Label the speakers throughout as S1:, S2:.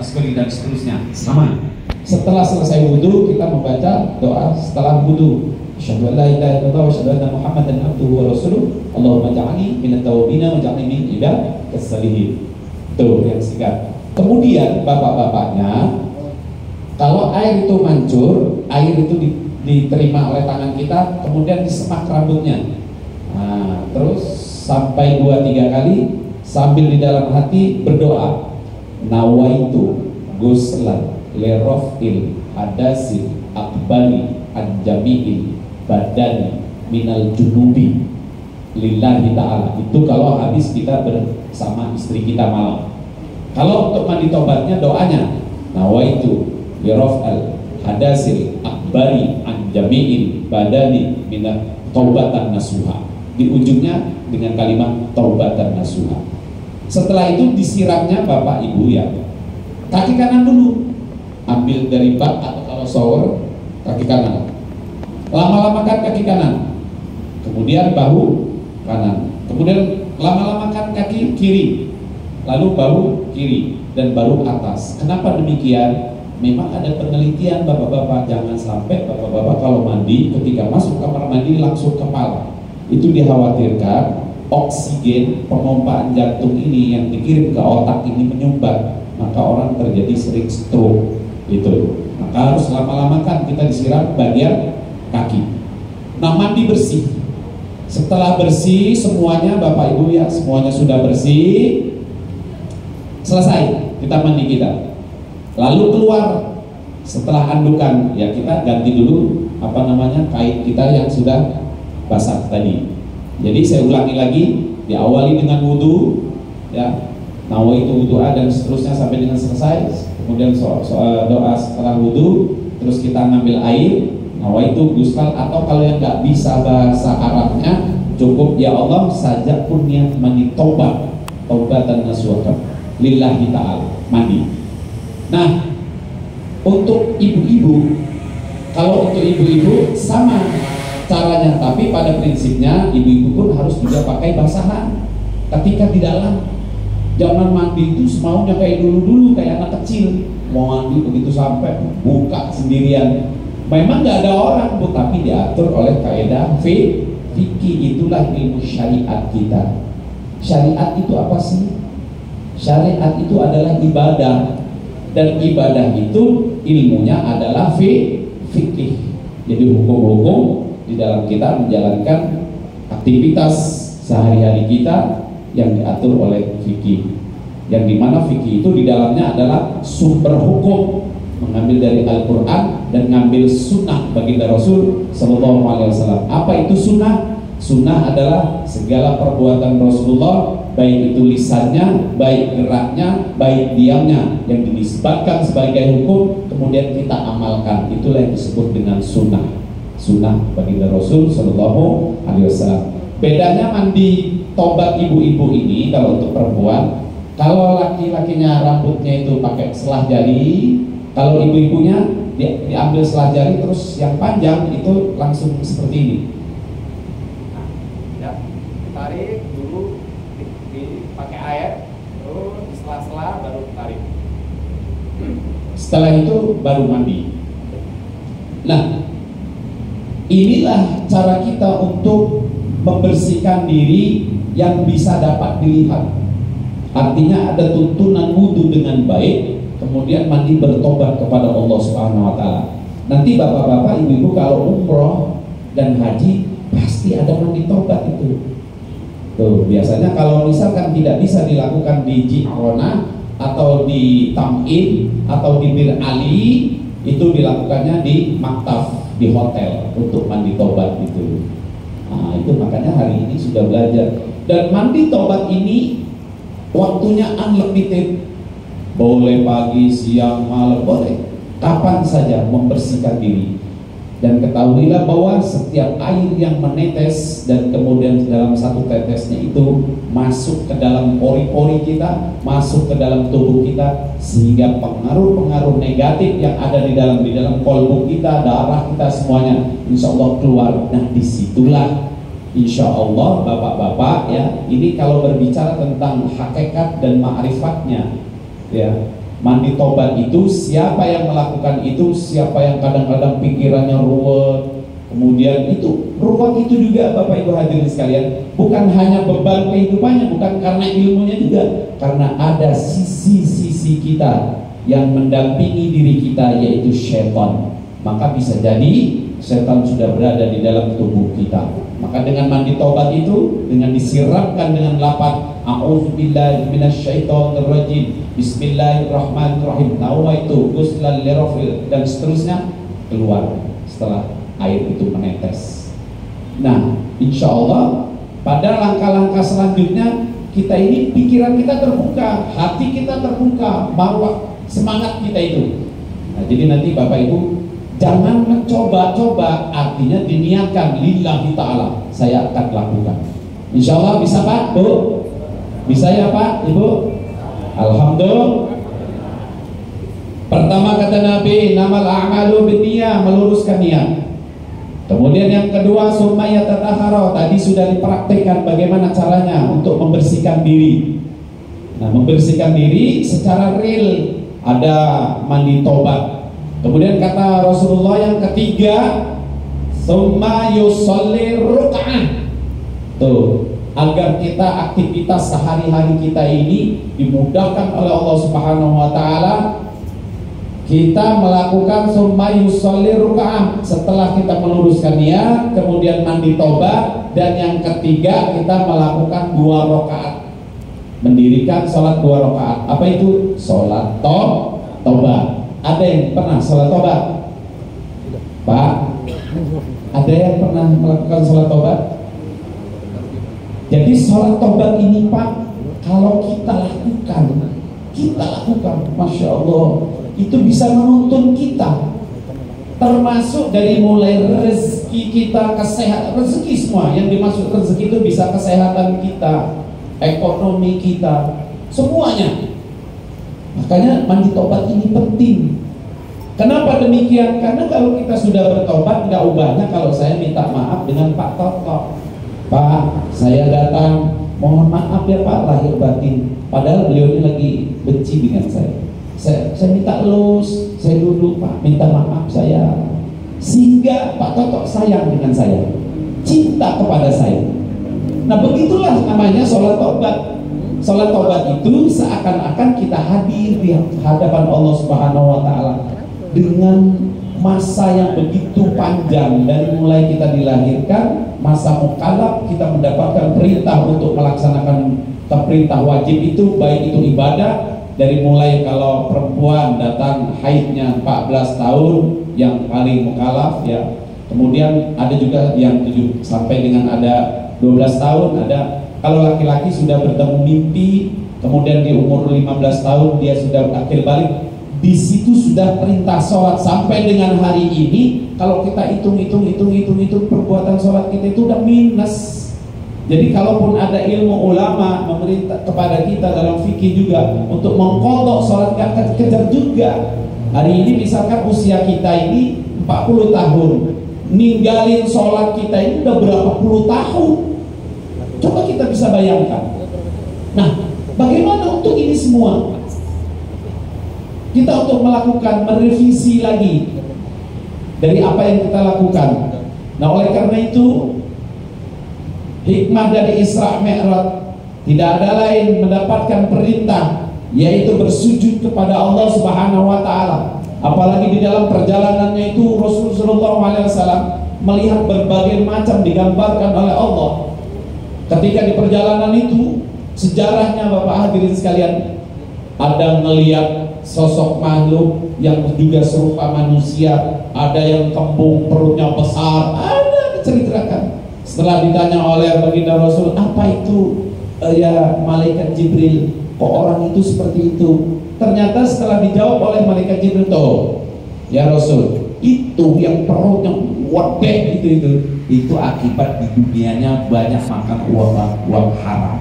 S1: tasbih dan seterusnya sama. Setelah selesai wudhu kita membaca doa setelah wudhu. Asyhadu an la ilaha illallah wa asyhadu anna Muhammadan abduhu wa rasuluh. Allahumma ja'alni minat tawabina wa ja'alni min ibadika salihin. Tuh yang singkat. Kemudian bapak-bapaknya, kalau air itu mancur, air itu diterima oleh tangan kita, kemudian disemak rambutnya. Nah, terus sampai 2-3 kali sambil di dalam hati berdoa. Nawaitu guslan lerofil hadasi akbali anjamiil badani minal junubi lillahi ta'ala. Itu kalau habis kita bersama istri kita malam. Kalau untuk mandi tobatnya doanya nawaitu lerofil hadasil akbari anjamiil badani minal taubatan nasuha. Di ujungnya dengan kalimat taubatan nasuha. Setelah itu disiramnya bapak ibu ya. Kaki kanan dulu, ambil dari bak atau kalau shower kaki kanan. Lama-lamakan kaki kanan, kemudian bahu kanan, kemudian lama-lamakan kaki kiri, lalu bahu kiri dan baru atas. Kenapa demikian? Memang ada penelitian bapak-bapak, jangan sampai bapak-bapak kalau mandi ketika masuk kamar mandi langsung kepala. Itu dikhawatirkan oksigen pemompaan jantung ini yang dikirim ke otak ini menyumbat, maka orang terjadi sering stroke gitu. Maka harus lama-lamakan kita disiram bagian kaki. Nah, mandi bersih. Setelah bersih semuanya bapak ibu ya, semuanya sudah bersih, selesai kita mandi kita. Lalu keluar setelah andukan ya, kita ganti dulu kain kita yang sudah basah tadi. Jadi saya ulangi lagi, diawali dengan wudhu ya, nawaitu wudu'a dan seterusnya sampai dengan selesai. Kemudian doa setelah wudhu, terus kita ngambil air, nawaitu guslan, atau kalau yang nggak bisa bahasa Arabnya cukup ya Allah saja pun niat mandi taubat, taubatan nasuha lillahi ta'ala, mandi. Nah, untuk ibu-ibu, kalau untuk ibu-ibu sama caranya, tapi pada prinsipnya ibu-ibu pun harus juga pakai basahan ketika di dalam. Jangan mandi itu semaunya kayak dulu-dulu, kayak anak kecil mau mandi begitu sampai buka sendirian. Memang nggak ada orang bu, tapi diatur oleh kaidah fikih. Itulah ilmu syariat kita. Syariat itu apa sih? Syariat itu adalah ibadah, dan ibadah itu ilmunya adalah fikih. Jadi hukum-hukum di dalam kita menjalankan aktivitas sehari-hari kita yang diatur oleh fikih, yang dimana fikih itu di dalamnya adalah sumber hukum, mengambil dari Al-Quran dan ngambil sunnah baginda Rasul Sallallahu Alaihi Wasallam. Apa itu sunnah? Sunnah adalah segala perbuatan Rasulullah, baik itu lisannya, baik geraknya, baik diamnya, yang dinisbatkan sebagai hukum kemudian kita amalkan. Itulah yang disebut dengan sunnah. Sunnah baginda Rasul Sallallahu Alaihi Wasallam. Bedanya mandi tobat ibu-ibu ini kalau untuk perempuan, kalau laki-lakinya rambutnya itu pakai selah jari, kalau ibu-ibunya diambil selah jari terus yang panjang itu langsung seperti ini. Nah, ya, tarik dulu, dipakai air, terus di sela-sela baru tarik. Setelah itu baru mandi. Nah, inilah cara kita untuk membersihkan diri yang bisa dapat dilihat. Artinya ada tuntunan wudhu dengan baik, kemudian mandi bertobat kepada Allah Subhanahu wa Ta'ala. Nanti bapak-bapak, ibu-ibu kalau umroh dan haji pasti ada mandi tobat itu. Tuh, biasanya kalau misalkan tidak bisa dilakukan di Ji'rona atau di Tam'in atau di Bir Ali, itu dilakukannya di Maktaf, di hotel untuk mandi tobat itu. Nah, itu makanya hari ini sudah belajar. Dan mandi tobat ini waktunya unlimited. Boleh pagi, siang, malam, boleh. Kapan saja membersihkan diri. Dan ketahuilah bahwa setiap air yang menetes dan kemudian dalam satu tetesnya itu masuk ke dalam pori-pori kita, masuk ke dalam tubuh kita, sehingga pengaruh-pengaruh negatif yang ada di dalam kolbu kita, darah kita semuanya, insya Allah keluar. Nah, disitulah insya Allah bapak-bapak ya, ini kalau berbicara tentang hakikat dan ma'rifatnya ya, Mandi tobat itu siapa yang melakukan itu, siapa yang kadang-kadang pikirannya ruwet, kemudian itu ruwet itu juga Bapak Ibu hadirin sekalian, bukan hanya beban kehidupannya, bukan karena ilmunya juga, karena ada sisi-sisi kita yang mendampingi diri kita, yaitu syaitan. Maka bisa jadi setan sudah berada di dalam tubuh kita. Maka dengan mandi tobat itu, dengan disiramkan dengan lafaz a'udzubillahi minasyaitonirrajim, bismillahirrahmanirrahim, nawaitu ghuslan lirafil, dan seterusnya, keluar setelah air itu menetes. Nah, insya Allah pada langkah-langkah selanjutnya kita ini pikiran kita terbuka, hati kita terbuka, bahwa semangat kita itu. Nah, jadi nanti Bapak Ibu jangan mencoba-coba, artinya diniatkan lillahi ta'ala, saya akan lakukan. Insya Allah bisa Pak, Bu? Bisa ya Pak, Ibu? Alhamdulillah. Pertama kata Nabi, namal a'malu binniyah, meluruskan niat. Kemudian yang kedua, summa yatatahhara, tadi sudah dipraktikkan bagaimana caranya untuk membersihkan diri. Nah, membersihkan diri secara real, ada mandi tobat. Kemudian kata Rasulullah yang ketiga, summa yusolli ruk'ah. Tuh, agar kita aktivitas sehari-hari kita ini dimudahkan oleh Allah Subhanahu wa taala, kita melakukan summa yusolli ruk'ah, setelah kita meluruskan niat, kemudian mandi tobat, dan yang ketiga kita melakukan 2 rakaat, mendirikan sholat 2 rakaat. Apa itu? Sholat tobat. Ada yang pernah sholat tobat? Pak, ada yang pernah melakukan sholat tobat? Jadi sholat tobat ini Pak, kalau kita lakukan, Masya Allah, itu bisa menuntun kita, termasuk dari mulai rezeki kita, kesehatan, rezeki semua yang dimaksud rezeki itu bisa kesehatan kita, ekonomi kita, semuanya. Makanya mandi tobat ini penting. Kenapa demikian? Karena kalau kita sudah bertobat, nggak ubahnya kalau saya minta maaf dengan Pak Toto. Pak, saya datang, mohon maaf ya Pak lahir batin. Padahal beliau ini lagi benci dengan saya. Saya minta elus, saya duduk Pak, minta maaf saya. Sehingga Pak Toto sayang dengan saya, cinta kepada saya. Nah, begitulah namanya sholat tobat. Sholat tobat itu seakan-akan kita hadir di hadapan Allah Subhanahu wa taala dengan masa yang begitu panjang, dari mulai kita dilahirkan, masa mukallaf, kita mendapatkan perintah untuk melaksanakan perintah wajib itu, baik itu ibadah, dari mulai kalau perempuan datang haidnya 14 tahun yang paling mukallaf ya. Kemudian ada juga yang 7 sampai dengan ada 12 tahun, ada kalau laki-laki sudah bertemu mimpi, kemudian di umur 15 tahun dia sudah akil balik, di situ sudah perintah sholat. Sampai dengan hari ini, kalau kita hitung perbuatan sholat kita itu udah minus. Jadi kalaupun ada ilmu ulama memerintah kepada kita dalam fikih juga untuk mengkodok sholat, gak kejar juga. Hari ini misalkan usia kita ini 40 tahun, ninggalin sholat kita ini udah berapa puluh tahun. Coba kita bisa bayangkan. Nah, bagaimana untuk ini semua? Kita untuk melakukan merevisi lagi dari apa yang kita lakukan. Nah, oleh karena itu hikmah dari Isra Mi'raj tidak ada lain mendapatkan perintah, yaitu bersujud kepada Allah Subhanahu wa taala. Apalagi di dalam perjalanannya itu Rasulullah SAW melihat berbagai macam digambarkan oleh Allah. Ketika di perjalanan itu, sejarahnya Bapak hadirin sekalian, ada melihat sosok makhluk yang juga serupa manusia, ada yang kembung, perutnya besar, ada diceritakan. Setelah ditanya oleh baginda Rasul, apa itu ya malaikat Jibril, kok orang itu seperti itu? Ternyata setelah dijawab oleh malaikat Jibril, tuh ya Rasul, itu yang perutnya wadeh itu akibat di dunianya banyak makan uang haram,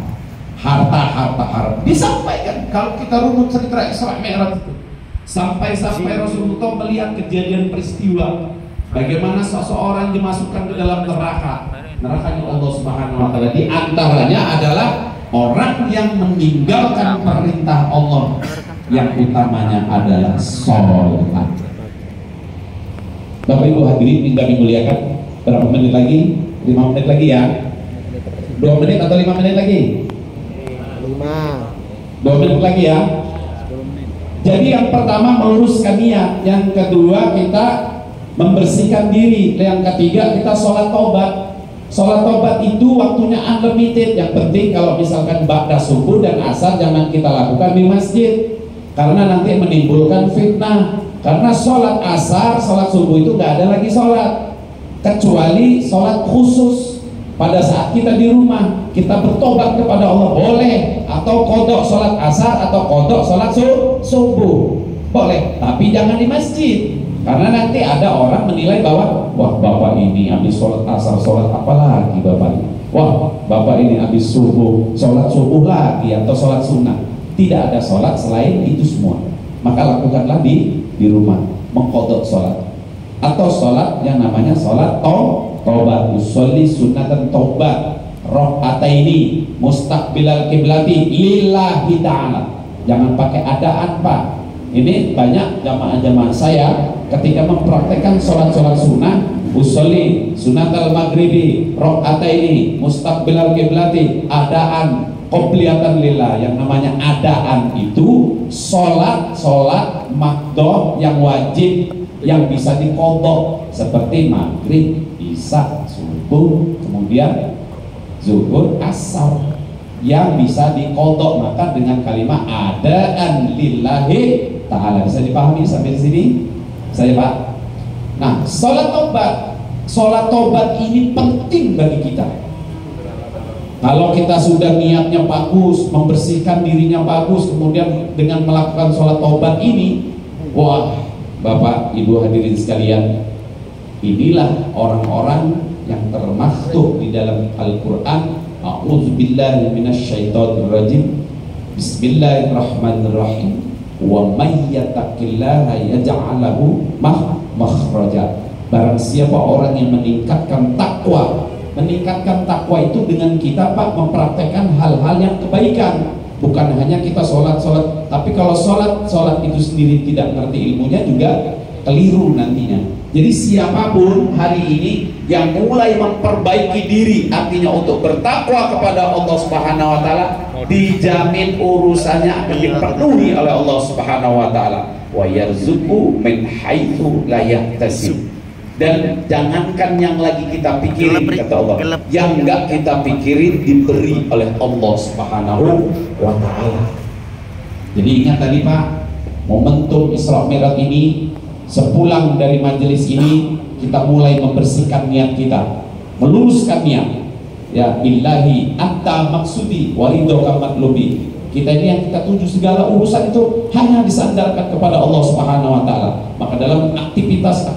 S1: harta haram. Disampaikan kalau kita runut cerita Isra Mi'raj itu, sampai Rasulullah melihat kejadian peristiwa bagaimana seseorang dimasukkan ke dalam nerakanya Allah Subhanahu wa taala. Di antaranya adalah orang yang meninggalkan perintah Allah, yang utamanya adalah sholat. Bapak Ibu hadirin yang kami muliakan, berapa menit lagi? 5 menit lagi ya? 2 menit atau 5 menit lagi? 2 menit lagi ya? Jadi yang pertama meluruskan niat, yang kedua kita membersihkan diri, yang ketiga kita sholat tobat. Sholat tobat itu waktunya unlimited. Yang penting kalau misalkan ba'da subuh dan asar jangan kita lakukan di masjid, karena nanti menimbulkan fitnah. Karena sholat asar, sholat subuh itu nggak ada lagi sholat, kecuali sholat khusus pada saat kita di rumah. Kita bertobat kepada Allah boleh, atau kodok sholat asar atau kodok sholat subuh boleh, tapi jangan di masjid. Karena nanti ada orang menilai bahwa wah bapak ini habis sholat asar sholat apa lagi bapak ini, wah bapak ini habis subuh sholat subuh lagi atau sholat sunnah. Tidak ada sholat selain itu semua. Maka lakukanlah di rumah, mengkodok sholat atau sholat yang namanya sholat tobat, usolli sunatan tobat rok'ataini mustaqbilal kiblati lillahi ta'ala. Jangan pakai adaan Pak. Ini banyak jamaah-jamaah saya ketika mempraktekkan sholat-sholat sunnah, usolli sunatal maghribi rok'ataini mustaqbilal kiblati, adaan qobliyatan lillah. Yang namanya adaan itu sholat makdoh yang wajib yang bisa dikodok, seperti maghrib, isya, subuh, kemudian zuhur, asar yang bisa dikodok. Maka dengan kalimat adaan lillahi ta'ala. Bisa dipahami sampai sini saya Pak? Nah, sholat tobat ini penting bagi kita. Kalau kita sudah niatnya bagus, membersihkan dirinya bagus, kemudian dengan melakukan sholat taubat ini, wah Bapak Ibu hadirin sekalian, inilah orang-orang yang termaktub di dalam Al-Quran. A'udzubillahi minasyaitonirrajim. Bismillahirrahmanirrahim. Wa may yattaqillaha yaj'al lahu makhraja. Barang siapa orang yang meningkatkan takwa. Meningkatkan takwa itu dengan kita Pak mempraktekkan hal-hal yang kebaikan. Bukan hanya kita sholat, tapi kalau sholat itu sendiri tidak ngerti ilmunya juga keliru nantinya. Jadi siapapun hari ini yang mulai memperbaiki diri, artinya untuk bertakwa kepada Allah Subhanahu wa taala, dijamin urusannya akan dipenuhi oleh Allah Subhanahu wa taala. Wa yarzuqu min haitsu la yahtasib. Dan jangankan yang lagi kita pikirin, kata Allah, yang enggak kita pikirin diberi oleh Allah Subhanahu wa ta'ala. Jadi ingat tadi Pak, momentum Isra Mi'raj ini, sepulang dari majelis ini kita mulai membersihkan niat kita, meluruskan niat. Ya billahi anta maksudi waridhoka matlubi. Kita ini yang kita tuju, segala urusan itu hanya disandarkan kepada Allah Subhanahu wa taala. Maka dalam aktivitas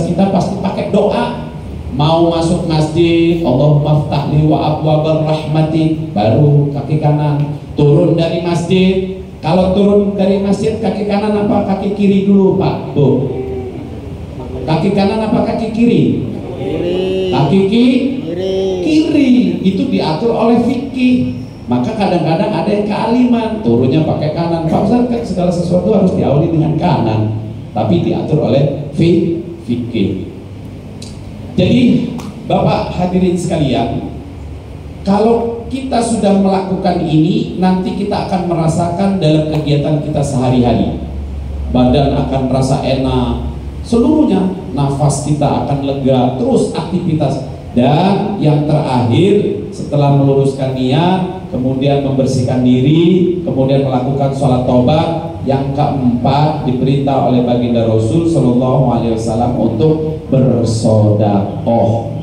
S1: kita pasti pakai doa. Mau masuk masjid, Allahumma ftahli wa abwabar rahmati, baru kaki kanan. Turun dari masjid, kalau turun dari masjid kaki kanan apa kaki kiri dulu Pak Bu? Kaki kanan apa kaki kiri? Kaki kiri. Itu diatur oleh fikih. Maka kadang-kadang ada yang kealiman, turunnya pakai kanan. Pak Ustaz, kan segala sesuatu harus diawali dengan kanan, tapi diatur oleh fikih. Jadi Bapak hadirin sekalian, kalau kita sudah melakukan ini, nanti kita akan merasakan dalam kegiatan kita sehari-hari. Badan akan merasa enak, seluruhnya, nafas kita akan lega, terus aktivitas. Dan yang terakhir, setelah meluruskan niat, kemudian membersihkan diri, kemudian melakukan sholat taubat, yang keempat diperintah oleh baginda Rasul Shallallahu Alaihi Wasallam untuk bersodakoh.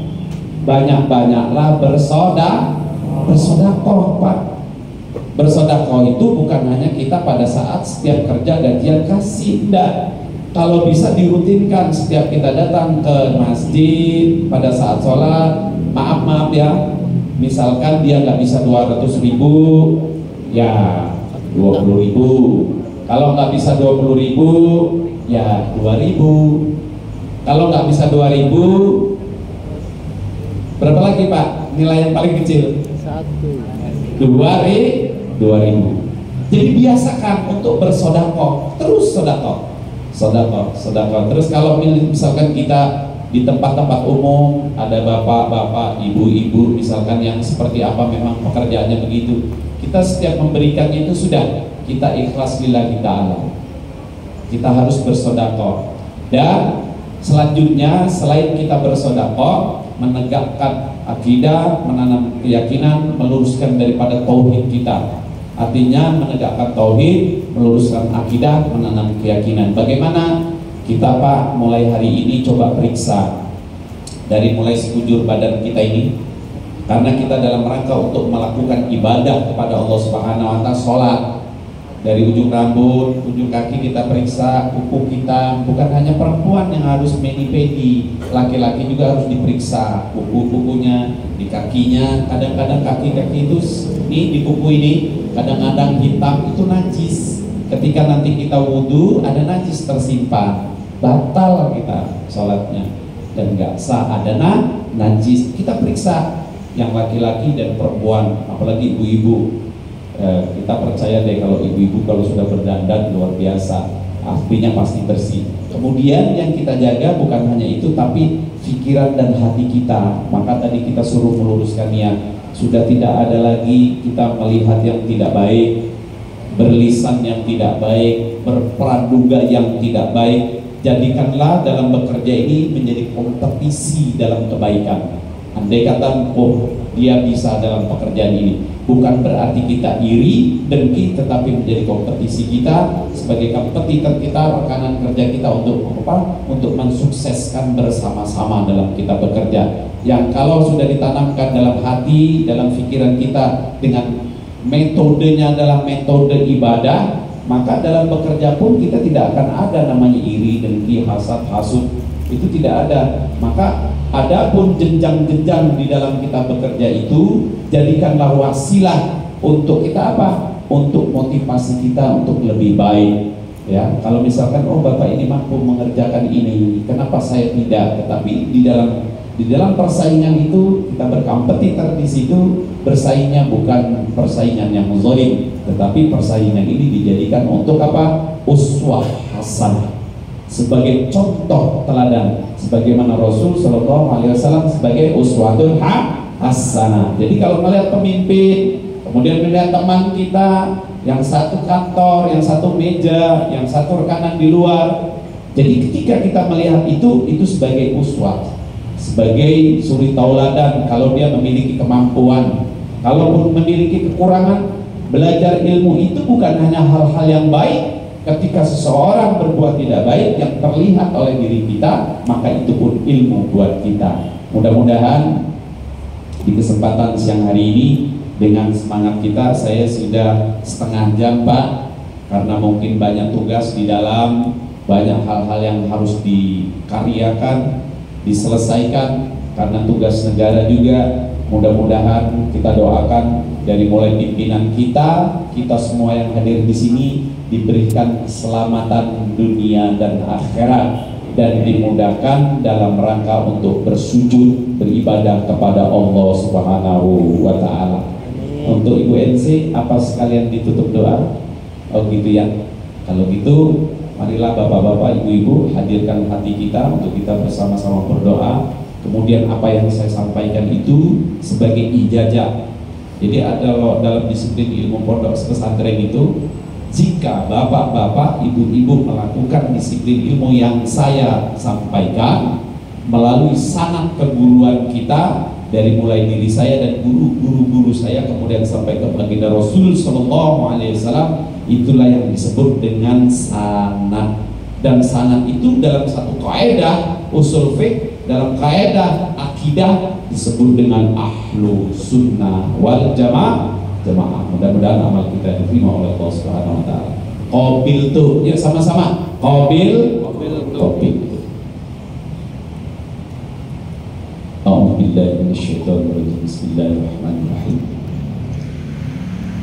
S1: Banyak-banyaklah bersodakoh Pak. Bersodakoh itu bukan hanya kita pada saat setiap kerja gajian kasih, enggak. Kalau bisa dirutinkan setiap kita datang ke masjid pada saat sholat, maaf ya, misalkan dia nggak bisa 200.000, ya 20.000. Kalau nggak bisa 20.000, ya 2.000. Kalau nggak bisa 2.000, berapa lagi Pak? Nilai yang paling kecil? 2.000. Jadi biasakan untuk bersodakoh, terus sodakoh. Terus kalau misalkan kita di tempat-tempat umum ada bapak-bapak, ibu-ibu misalkan yang seperti apa memang pekerjaannya begitu, kita setiap memberikan itu sudah kita ikhlas lillahi ta'ala. Kita harus bersodakoh. Dan selanjutnya selain kita bersodakoh, menegakkan akidah, menanam keyakinan, meluruskan daripada tauhid kita. Artinya menegakkan tauhid, meluruskan akidah, menanam keyakinan. Bagaimana kita Pak mulai hari ini coba periksa dari mulai sekujur badan kita ini, karena kita dalam rangka untuk melakukan ibadah kepada Allah Subhanahu wa Ta'ala, sholat. Dari ujung rambut, ujung kaki kita periksa, kuku kita. Bukan hanya perempuan yang harus mani-pedi, laki-laki juga harus diperiksa kuku-kukunya, di kakinya. Kadang-kadang kaki-kaki itu ini di kuku ini kadang-kadang hitam, itu najis. Ketika nanti kita wudhu ada najis tersimpan, batal kita sholatnya dan nggak sah, ada najis. Kita periksa yang laki-laki dan perempuan, apalagi ibu-ibu. Kita percaya deh kalau ibu-ibu kalau sudah berdandan luar biasa, apinya pasti bersih. Kemudian yang kita jaga bukan hanya itu, tapi pikiran dan hati kita. Maka tadi kita suruh meluruskan niat. Sudah tidak ada lagi kita melihat yang tidak baik, berlisan yang tidak baik, berpraduga yang tidak baik. Jadikanlah dalam bekerja ini menjadi kompetisi dalam kebaikan. Andai kata, oh dia bisa dalam pekerjaan ini, bukan berarti kita iri, dengki, tetapi menjadi kompetisi kita sebagai kompetitor kita, rekanan kerja kita untuk apa? Untuk mensukseskan bersama-sama dalam kita bekerja. Yang kalau sudah ditanamkan dalam hati, dalam pikiran kita dengan metodenya adalah metode ibadah, maka dalam bekerja pun kita tidak akan ada namanya iri, dengki, hasad, hasud. Itu tidak ada. Maka adapun jenjang-jenjang di dalam kita bekerja itu, jadikanlah wasilah untuk kita apa? Untuk motivasi kita untuk lebih baik. Ya, kalau misalkan oh Bapak ini mampu mengerjakan ini, kenapa saya tidak? Tetapi di dalam persaingan itu kita berkompetitor di situ, bersaingnya bukan persaingan yang zalim, tetapi persaingan ini dijadikan untuk apa? Uswah hasanah, sebagai contoh teladan, sebagaimana Rasul Shallallahu Alaihi Wasallam sebagai uswatun hasanah. Jadi kalau melihat pemimpin, kemudian melihat teman kita, yang satu kantor, yang satu meja, yang satu rekanan di luar, jadi ketika kita melihat itu sebagai uswah, sebagai suri tauladan. Kalau dia memiliki kemampuan, kalaupun memiliki kekurangan, belajar ilmu itu bukan hanya hal-hal yang baik. Ketika seseorang berbuat tidak baik yang terlihat oleh diri kita, maka itu pun ilmu buat kita. Mudah-mudahan di kesempatan siang hari ini dengan semangat kita, saya sudah setengah jam Pak, karena mungkin banyak tugas di dalam, banyak hal-hal yang harus dikaryakan, diselesaikan karena tugas negara juga. Mudah-mudahan kita doakan dari mulai pimpinan kita semua yang hadir di sini diberikan keselamatan dunia dan akhirat, dan dimudahkan dalam rangka untuk bersujud beribadah kepada Allah Subhanahu wa Ta'ala. Untuk Ibu NC, apa sekalian ditutup doa? Oh gitu ya. Kalau gitu, marilah bapak-bapak, ibu-ibu hadirkan hati kita untuk kita bersama-sama berdoa. Kemudian apa yang saya sampaikan itu sebagai ijazah. Jadi ada dalam disiplin ilmu pondok pesantren itu, jika bapak-bapak, ibu-ibu melakukan disiplin ilmu yang saya sampaikan melalui sanad keguruan kita, dari mulai diri saya dan guru-guru saya, kemudian sampai ke baginda Rasul Shallallahu Alaihi Wasallam, itulah yang disebut dengan sanad. Dan sanad itu dalam satu kaidah usul fiqh, dalam kaidah akidah disebut dengan ahlu sunnah wal jamaah. Mudah-mudahan amal kita diterima oleh Allah Subhanahu wa Ta'ala. Qabil tuh, ya sama-sama. Qabil. A'udzubillahi minasyaitonirrajim. Bismillahirrahmanirrahim.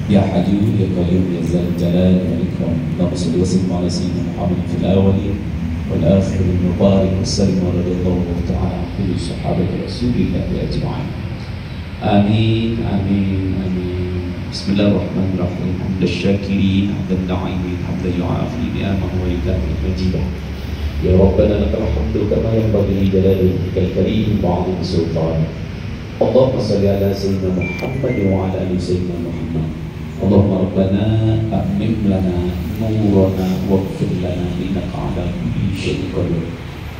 S1: Ya Hayyu ya Qayyum ya Dzal Jalali wal Ikram. Allahumma shalli wa sallim ala sayyidina Muhammad fil awwalin wal akhirin wa barik wa sallim wa radiyallahu ta'ala an kulli sahabati Rasulillah ajma'in. Amin amin amin. Bismillahirrahmanirrahim. Hamdal syakirin, hamdal na'imin, hamdal yu'afi ni'amahu wa yukafi majidah. Ya Rabbana lakal hamdu kama yanbaghi li jalali wajhikal karim wa 'azimi sultanik. Allahumma shalli ala sayyidina Muhammad wa ala ali sayyidina Muhammad. Allahumma rabbana atmim lana nurana waghfir lana innaka 'ala kulli syai'in qadir.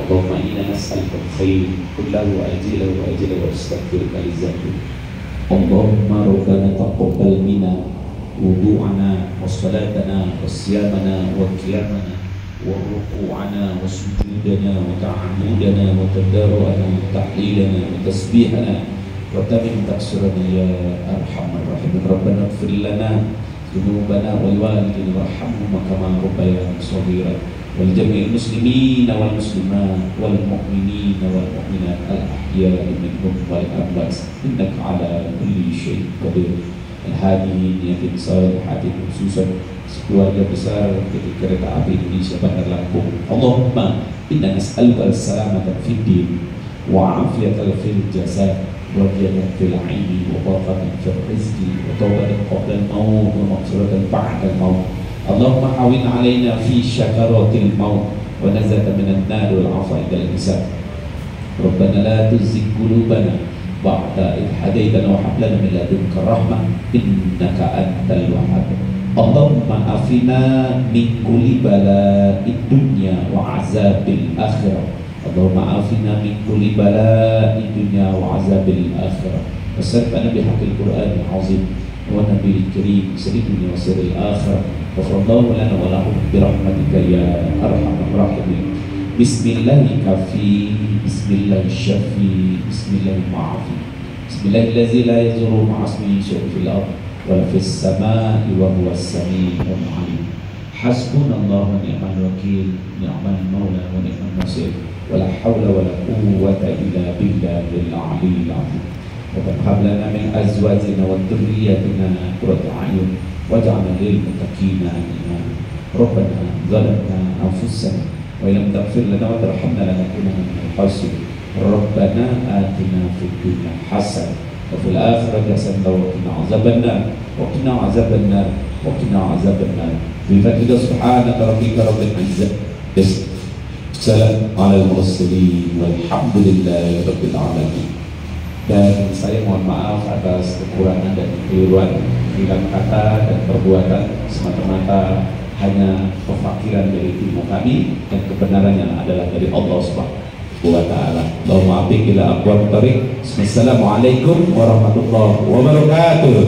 S1: Allahumma inna nas'aluka al-khair kullahu ajilahu wa ajilahu wa astaghfiruka li dzambik. Allahumma rabbana taqabbal minna wudu'ana wa salatana wa siyamana wa qiyamana wa ruku'ana wa sujudana wa ta'amudana wa tadarru'ana wa tahlilana wa tasbihana wa tamim taqsirana ya arhamar rahimin. Rabbana ighfir lana dhunubana wa liwalidina warhamhum kama rabbayana shaghira wal jami'il muslimina wal muslimat wal mu'minina wal mu'minat al ahya'i minhum wal amwat innaka 'ala kulli syai'in qadir. Hadirin yang besar, hadirin khususan keluarga besar PT Kereta Api Indonesia Bandar Lampung. Allahumma inna nas'aluka as-salamata fid din wa 'afiyatan fil jasad wa ghiyatan fil 'ilmi wa barakatan fil rizqi wa tawbatan qabla al-maut wa maghfiratan ba'da al-maut. Allahumma hawin 'alaina fi syakaratil maut wa nazata minan nar wal 'afwa indal hisab. Rabbana la tuzigh qulubana ba'da idh hadaytana wa hab lana min ladunka rahmah innaka antal wahhab. Allahumma afina min kulli bala'id dunya wa azabil akhirah. Allahumma afina min kulli bala'id dunya wa azabil akhirah. Wasallallahu bihaqqil Qur'anil azim wa nabiyil karim sayyidina wa sirril akhirah. Wa lana wa lahum bi rahmatika ya arhamar rahimin. Bismillahi kafi, bismillahi syafi, bismillahi ma'afi, bismillahillazi la yazuru ma'asmi syai'un fil ardh wa fis samaa'i wa huwas samii'ul 'aliim. Hasbunallahu wa ni'mal wakeel, ni'mal mawla wa ni'mal nasiir, wa la haula wa la quwwata illa billahil 'aliyyil 'azhiim. Wa hab lana min azwajina wa dhurriyyatina qurrata a'yun waj'alna lil muttaqina imama. Rabbana zalamna anfusana wa illam taghfir lana wa tarhamna lanakunanna minal khasirin. Rabbana atina fid dunya hasanah wa fil akhirati hasanah wa qina azabannar wa qina azabannar wa qina azabannar. Bi fadlika subhanaka rabbika rabbil izzati salam 'alal mursalin walhamdulillahi rabbil alamin. Dan saya mohon maaf atas kekurangan dan kekeliruan dalam kata dan perbuatan, semata-mata hanya kefakiran dari ilmu kami dan kebenarannya adalah dari Allah Subhanahu wa ta'ala. Allahumma abiq ila aqwam tariq. Assalamualaikum warahmatullahi wabarakatuh.